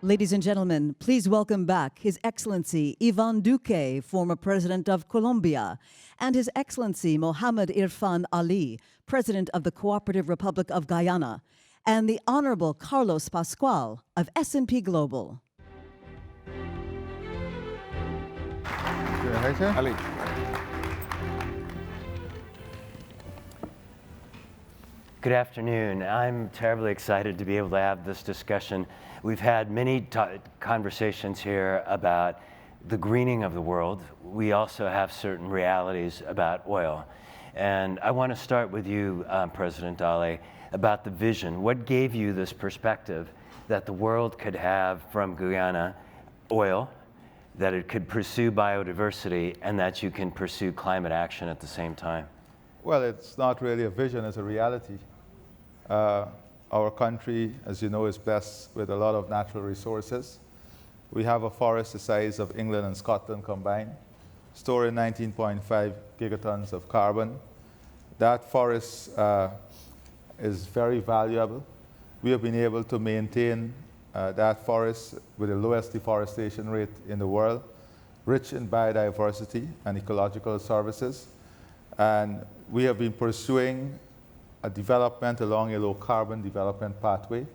Ladies and gentlemen, please welcome back His Excellency Iván Duque, former President of Colombia, and His Excellency Mohamed Irfaan Ali, President of the Cooperative Republic of Guyana, and the Honorable Carlos Pascual of S&P Global. Ali. Good afternoon. I'm terribly excited to be able to have this discussion. We've had many conversations here about the greening of the world. We also have certain realities about oil. And I want to start with you, President Ali, about the vision. What gave you this perspective that the world could have from Guyana oil, that it could pursue biodiversity, and that you can pursue climate action at the same time? Well, it's not really a vision, it's a reality. Our country, as you know, is blessed with a lot of natural resources. We have a forest the size of England and Scotland combined, storing 19.5 gigatons of carbon. That forest is very valuable. We have been able to maintain that forest with the lowest deforestation rate in the world, rich in biodiversity and ecological services. And we have been pursuing a development along a low-carbon development pathway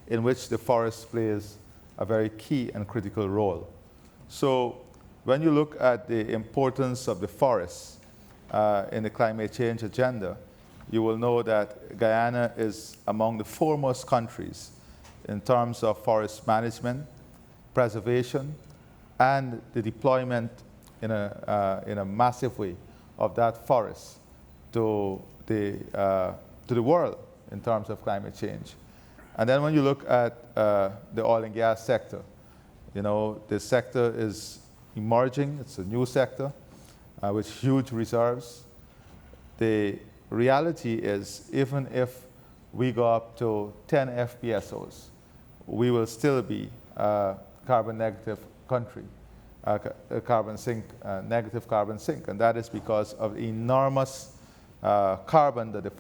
in which the forest plays a very key and critical role. So when you look at the importance of the forest in the climate change agenda, you will know that Guyana is among the foremost countries in terms of forest management, preservation, and the deployment in a massive way of that forest to the world in terms of climate change. And then when you look at the oil and gas sector, you know, this sector is emerging. It's a new sector with huge reserves. The reality is, even if we go up to 10 FPSOs, we will still be a carbon negative country, a carbon sink, negative carbon sink. And that is because of the enormous carbon that the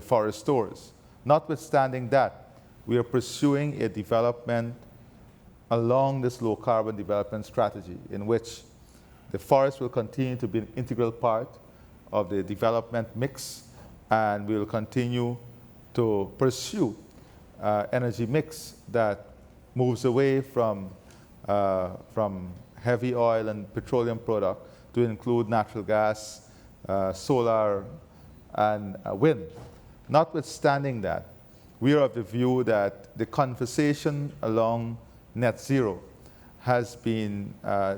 forest stores. Notwithstanding that, we are pursuing a development along this low carbon development strategy in which the forest will continue to be an integral part of the development mix, and we will continue to pursue energy mix that moves away from heavy oil and petroleum product to include natural gas, solar, and wind. Notwithstanding that, we are of the view that the conversation along net zero has been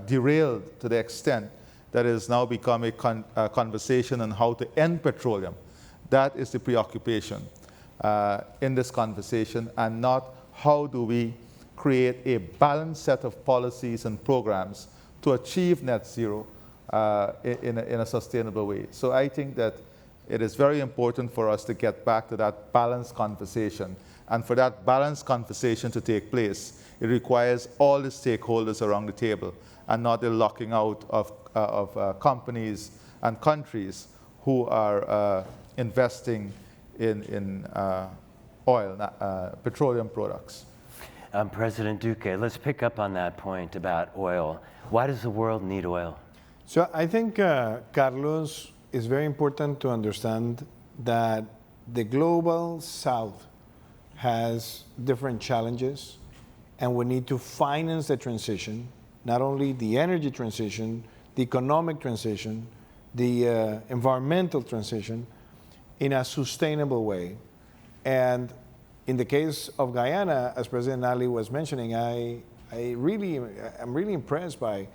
derailed to the extent that it has now become a conversation on how to end petroleum. That is the preoccupation in this conversation, and not how do we create a balanced set of policies and programs to achieve net zero in a sustainable way. So I think that it is very important for us to get back to that balanced conversation. And for that balanced conversation to take place, it requires all the stakeholders around the table, and not the locking out of companies and countries who are investing in oil, petroleum products. President Duque, let's pick up on that point about oil. Why does the world need oil? So I think, Carlos, it's very important to understand that the global south has different challenges, and we need to finance the transition, not only the energy transition, the economic transition, the environmental transition, in a sustainable way. And in the case of Guyana, as President Ali was mentioning, I'm really impressed by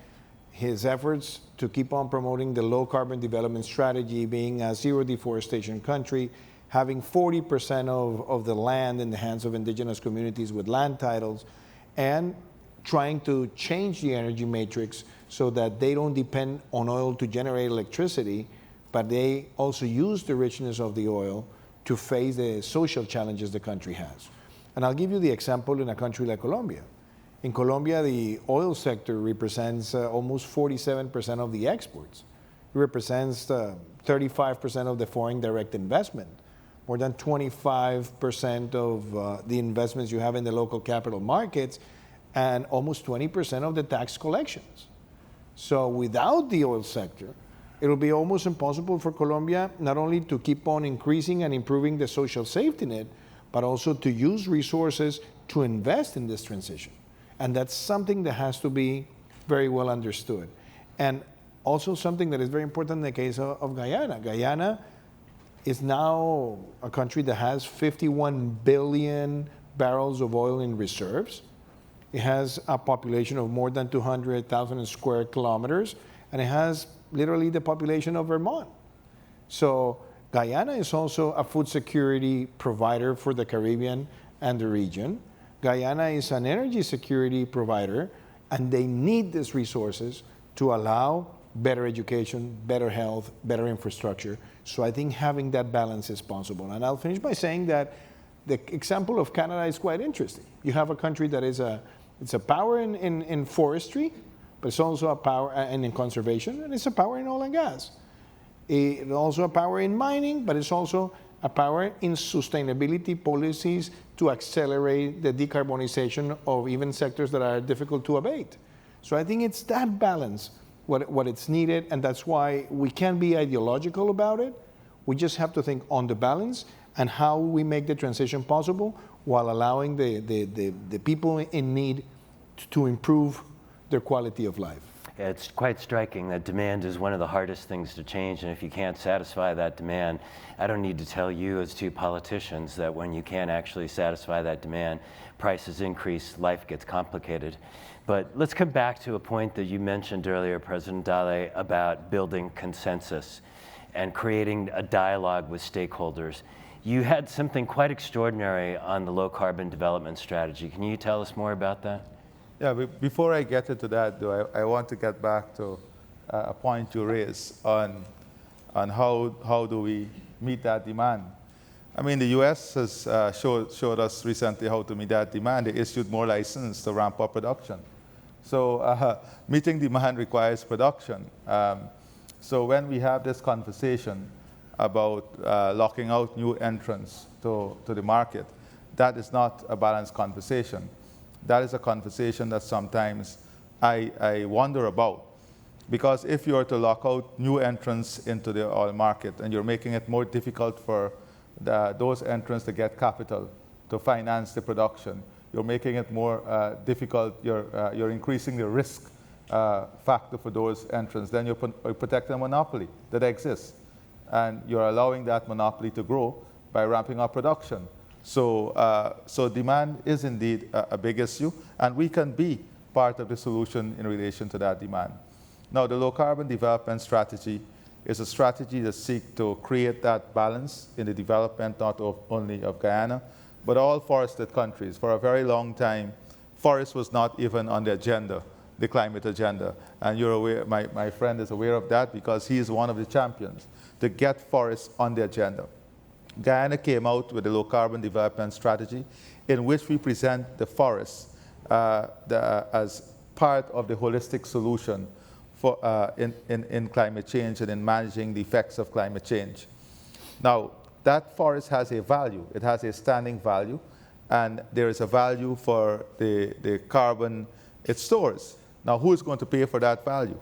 his efforts to keep on promoting the low carbon development strategy, being a zero deforestation country, having 40% of the land in the hands of indigenous communities with land titles, and trying to change the energy matrix so that they don't depend on oil to generate electricity, but they also use the richness of the oil to face the social challenges the country has. And I'll give you the example in a country like Colombia. In Colombia, the oil sector represents almost 47% of the exports. It represents 35% of the foreign direct investment. more than 25% of the investments you have in the local capital markets, and almost 20% of the tax collections. So without the oil sector, it'll be almost impossible for Colombia not only to keep on increasing and improving the social safety net, but also to use resources to invest in this transition. And that's something that has to be very well understood. And also something that is very important in the case of Guyana. Guyana is now a country that has 51 billion barrels of oil in reserves. It has a population of more than 200,000 square kilometers, and it has literally the population of Vermont. So Guyana is also a food security provider for the Caribbean and the region. Guyana is an energy security provider, and they need these resources to allow better education, better health, better infrastructure. So I think having that balance is possible. And I'll finish by saying that the example of Canada is quite interesting. You have a country that is it's a power in forestry, but it's also a power in conservation, and it's a power in oil and gas. It's also a power in mining, but it's also a power in sustainability policies to accelerate the decarbonization of even sectors that are difficult to abate. So I think it's that balance what it's needed, and that's why we can't be ideological about it. We just have to think on the balance and how we make the transition possible while allowing the people in need to improve their quality of life. It's quite striking that demand is one of the hardest things to change, and if you can't satisfy that demand, I don't need to tell you as two politicians that when you can't actually satisfy that demand, prices increase, life gets complicated. But let's come back to a point that you mentioned earlier, President Ali, about building consensus and creating a dialogue with stakeholders. You had something quite extraordinary on the low carbon development strategy. Can you tell us more about that? Yeah, before I get into that, though, I want to get back to a point you raised on how do we meet that demand. I mean, the U.S. has showed us recently how to meet that demand. They issued more licenses to ramp up production. So meeting demand requires production. So when we have this conversation about locking out new entrants to the market, that is not a balanced conversation. That is a conversation that sometimes I wonder about. Because if you are to lock out new entrants into the oil market and you're making it more difficult for those entrants to get capital to finance the production, you're making it more difficult, you're increasing the risk factor for those entrants, then you're protecting a monopoly that exists. And you're allowing that monopoly to grow by ramping up production. So, so demand is indeed a big issue, and we can be part of the solution in relation to that demand. Now, the low carbon development strategy is a strategy that seeks to create that balance in the development not only of Guyana, but all forested countries. For a very long time, forest was not even on the agenda, the climate agenda. And you're aware, my friend is aware of that because he is one of the champions to get forests on the agenda. Guyana came out with a low carbon development strategy in which we present the forests as part of the holistic solution for, in climate change and in managing the effects of climate change. Now, that forest has a value. It has a standing value, and there is a value for the carbon it stores. Now, who is going to pay for that value?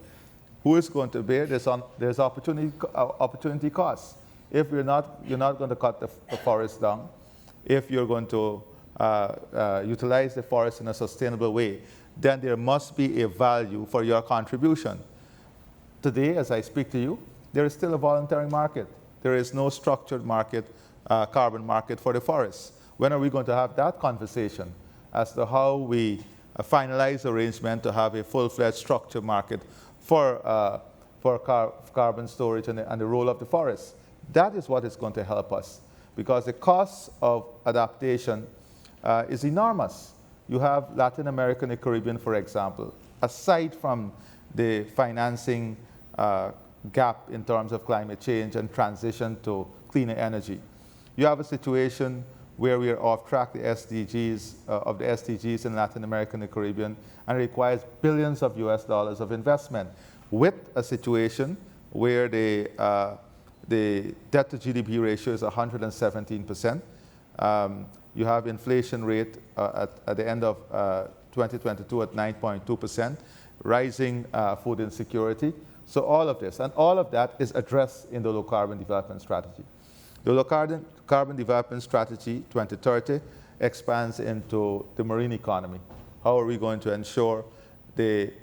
Who is going to bear? There's opportunity costs. If you're not going to cut the forest down, if you're going to utilize the forest in a sustainable way, then there must be a value for your contribution. Today, as I speak to you, there is still a voluntary market. There is no structured market, carbon market for the forests. When are we going to have that conversation as to how we finalize arrangement to have a full-fledged structured market for carbon storage and the role of the forest? That is what is going to help us, because the cost of adaptation is enormous. You have Latin America and the Caribbean, for example. Aside from the financing gap in terms of climate change and transition to cleaner energy, you have a situation where we are off track the SDGs, of the SDGs in Latin America and the Caribbean, and it requires billions of US dollars of investment, with a situation where the the debt to GDP ratio is 117%. You have inflation rate at the end of 2022 at 9.2%, rising food insecurity. So all of this, and all of that is addressed in the low carbon development strategy. The low carbon development strategy 2030 expands into the marine economy. How are we going to ensure the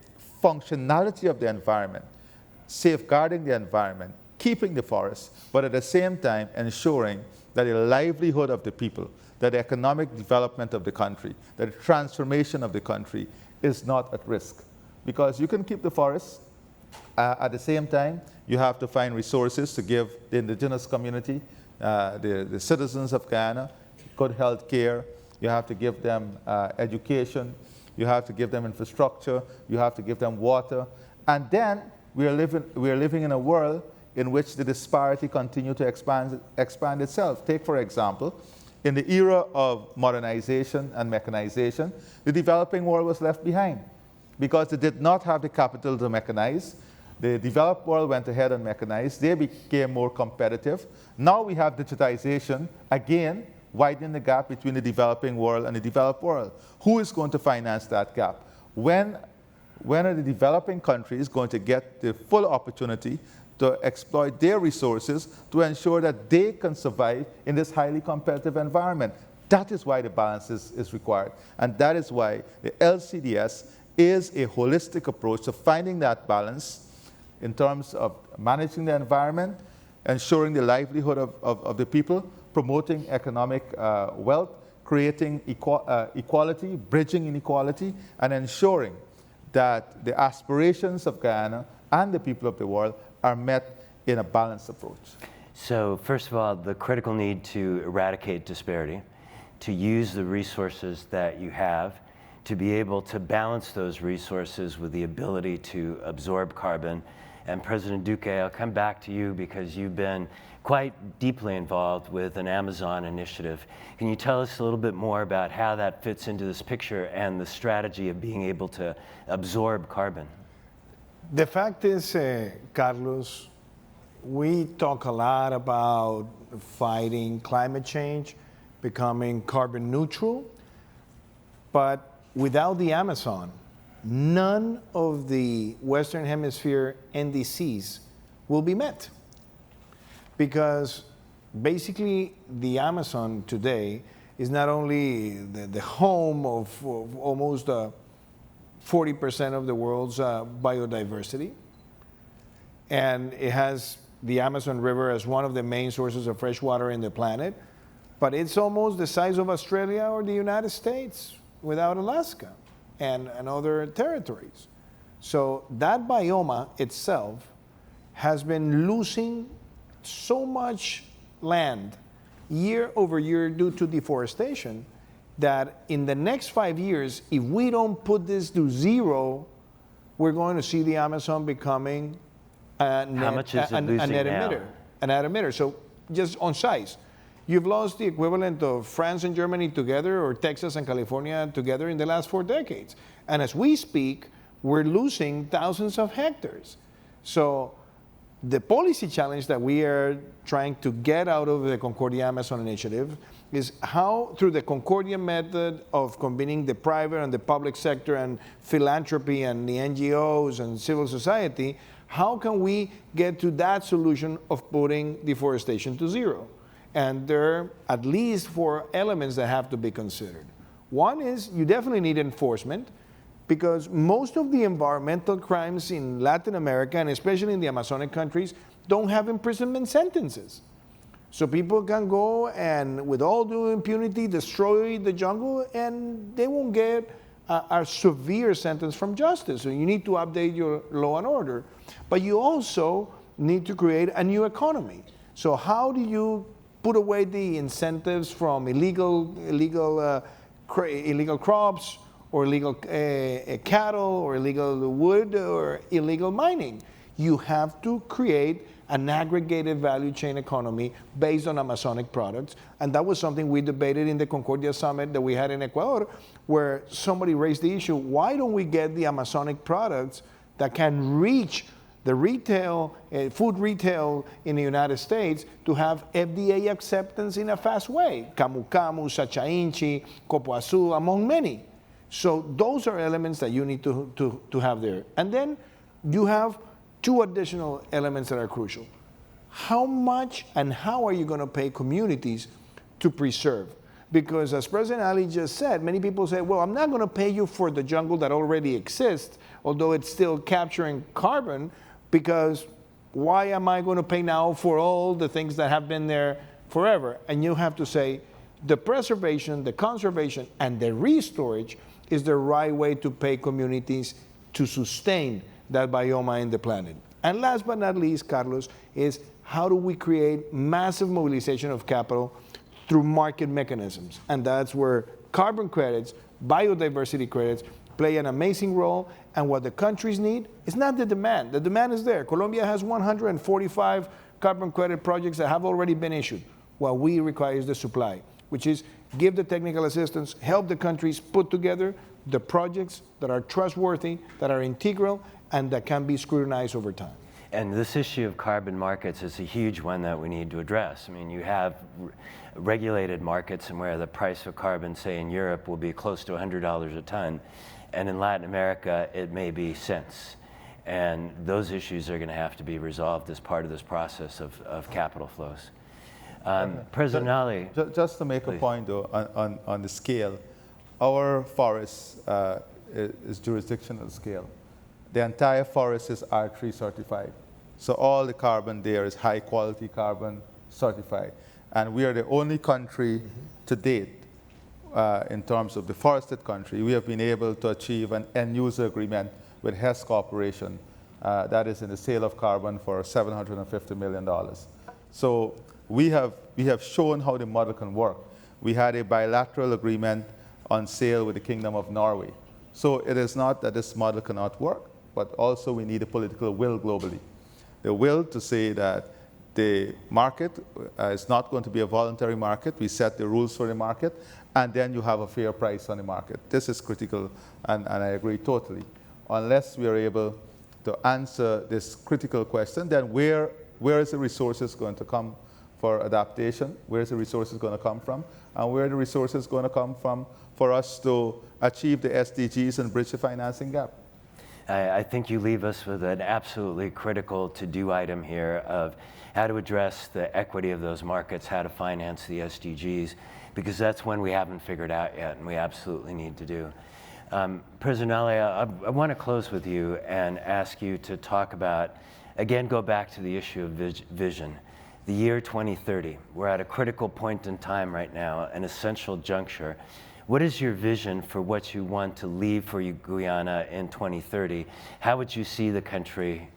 functionality of the environment, safeguarding the environment, keeping the forests, but at the same time ensuring that the livelihood of the people, that the economic development of the country, that the transformation of the country is not at risk. Because you can keep the forests, at the same time, you have to find resources to give the indigenous community, the citizens of Guyana, good health care. You have to give them education. You have to give them infrastructure. You have to give them water. And then we are living in a world in which the disparity continues to expand itself. Take, for example, in the era of modernization and mechanization, the developing world was left behind because they did not have the capital to mechanize. The developed world went ahead and mechanized. They became more competitive. Now we have digitization, again, widening the gap between the developing world and the developed world. Who is going to finance that gap? When are the developing countries going to get the full opportunity to exploit their resources to ensure that they can survive in this highly competitive environment? That is why the balance is required. And that is why the LCDS is a holistic approach to finding that balance in terms of managing the environment, ensuring the livelihood of the people, promoting economic wealth, creating equality, bridging inequality, and ensuring that the aspirations of Guyana and the people of the world are met in a balanced approach. So first of all, the critical need to eradicate disparity, to use the resources that you have, to be able to balance those resources with the ability to absorb carbon. And President Duque, I'll come back to you because you've been quite deeply involved with an Amazon initiative. Can you tell us a little bit more about how that fits into this picture and the strategy of being able to absorb carbon? The fact is, Carlos, we talk a lot about fighting climate change, becoming carbon neutral, but without the Amazon, none of the Western Hemisphere NDCs will be met. Because basically the Amazon today is not only the home of almost 40% of the world's biodiversity, and it has the Amazon River as one of the main sources of fresh water in the planet, but it's almost the size of Australia or the United States without Alaska and other territories. So that biome itself has been losing so much land year over year due to deforestation that in the next 5 years, if we don't put this to zero, we're going to see the Amazon becoming a net emitter. So just on size, you've lost the equivalent of France and Germany together, or Texas and California together in the last 4 decades. And as we speak, we're losing thousands of hectares. So the policy challenge that we are trying to get out of the Concordia Amazon initiative is how, through the Concordia method of combining the private and the public sector and philanthropy and the NGOs and civil society, how can we get to that solution of putting deforestation to zero? And there are at least 4 elements that have to be considered. One is you definitely need enforcement, because most of the environmental crimes in Latin America, and especially in the Amazonic countries, don't have imprisonment sentences. So people can go and, with all due impunity, destroy the jungle, and they won't get a severe sentence from justice. So you need to update your law and order. But you also need to create a new economy. So how do you put away the incentives from illegal crops, or illegal cattle, or illegal wood, or illegal mining? You have to create an aggregated value chain economy based on Amazonic products. And that was something we debated in the Concordia Summit that we had in Ecuador, where somebody raised the issue, why don't we get the Amazonic products that can reach the retail, food retail in the United States to have FDA acceptance in a fast way. Camu Camu, Sacha Inchi, Copo Azul, among many. So those are elements that you need to have there. And then you have two additional elements that are crucial. How much and how are you going to pay communities to preserve? Because as President Ali just said, many people say, well, I'm not going to pay you for the jungle that already exists, although it's still capturing carbon, because why am I going to pay now for all the things that have been there forever? And you have to say the preservation, the conservation, and the restorage is the right way to pay communities to sustain that bioma in the planet. And last but not least, Carlos, is how do we create massive mobilization of capital through market mechanisms? And that's where carbon credits, biodiversity credits, play an amazing role. And what the countries need is not the demand. The demand is there. Colombia has 145 carbon credit projects that have already been issued. What we require is the supply, which is give the technical assistance, help the countries put together the projects that are trustworthy, that are integral, and that can be scrutinized over time. And this issue of carbon markets is a huge one that we need to address. I mean, you have regulated markets and where the price of carbon, say in Europe, will be close to $100 a ton. And in Latin America, it may be cents. And those issues are going to have to be resolved as part of this process of capital flows. President Ali. Just to make please. A point, though, on the scale, our forest is jurisdictional scale. The entire forest is R3 certified. So all the carbon there is high quality carbon certified. And we are the only country to date, in terms of the forested country, we have been able to achieve an end user agreement with Hess Corporation that is in the sale of carbon for $750 million. So we have shown how the model can work. We had a bilateral agreement on sale with the Kingdom of Norway. So it is not that this model cannot work, but also we need a political will globally. The will to say that the market is not going to be a voluntary market. We set the rules for the market, and then you have a fair price on the market. This is critical, and I agree totally. Unless we are able to answer this critical question, then where is the resources going to come for adaptation? Where is the resources going to come from? And where are the resources going to come from for us to achieve the SDGs and bridge the financing gap? I think you leave us with an absolutely critical to-do item here of how to address the equity of those markets, how to finance the SDGs, because that's one we haven't figured out yet, and we absolutely need to do. President Ali, I want to close with you and ask you to talk about, again, go back to the issue of vision. The year 2030, we're at a critical point in time right now, an essential juncture. What is your vision for what you want to leave for Guyana in 2030? How would you see the country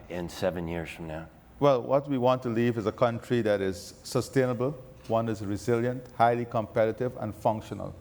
in 7 years from now? Well, what we want to leave is a country that is sustainable, one that is resilient, highly competitive, and functional.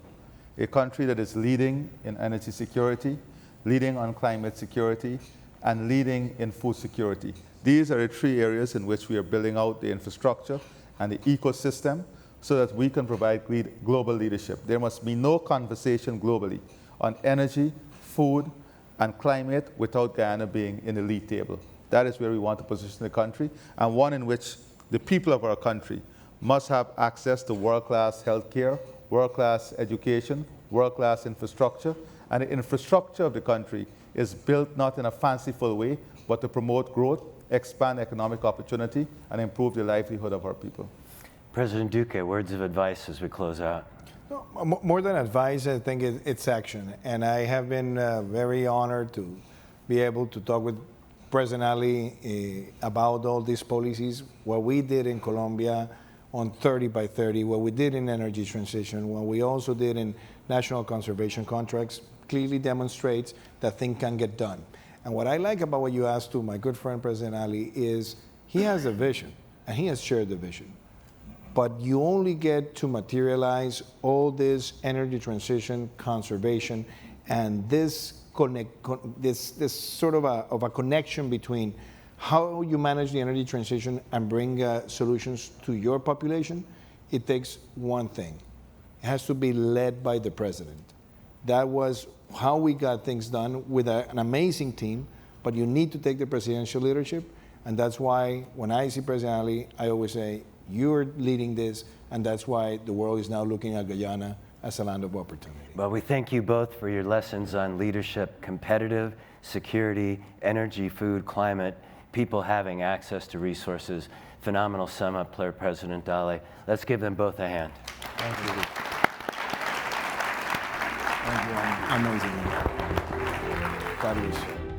A country that is leading in energy security, leading on climate security, and leading in food security. These are the three areas in which we are building out the infrastructure and the ecosystem so that we can provide global leadership. There must be no conversation globally on energy, food, and climate without Guyana being in the lead table. That is where we want to position the country, and one in which the people of our country must have access to world-class healthcare, world-class education, world-class infrastructure, and the infrastructure of the country is built not in a fanciful way, but to promote growth, expand economic opportunity, and improve the livelihood of our people. President Duque, words of advice as we close out. No, more than advice, I think it's action. And I have been very honored to be able to talk with President Ali about all these policies, what we did in Colombia on 30 by 30, what we did in energy transition, what we also did in national conservation contracts, clearly demonstrates that things can get done. And what I like about what you asked to my good friend President Ali is he has a vision, and he has shared the vision. But you only get to materialize all this energy transition, conservation, and this sort of a connection between how you manage the energy transition and bring solutions to your population. It takes one thing. It has to be led by the president. That was how we got things done with an amazing team, but you need to take the presidential leadership, and that's why when I see President Ali, I always say, you're leading this, and that's why the world is now looking at Guyana as a land of opportunity. Well, we thank you both for your lessons on leadership, competitive, security, energy, food, climate, people having access to resources. Phenomenal summit, President Ali. Let's give them both a hand. Thank you. Thank you. Amazing. Fabulous.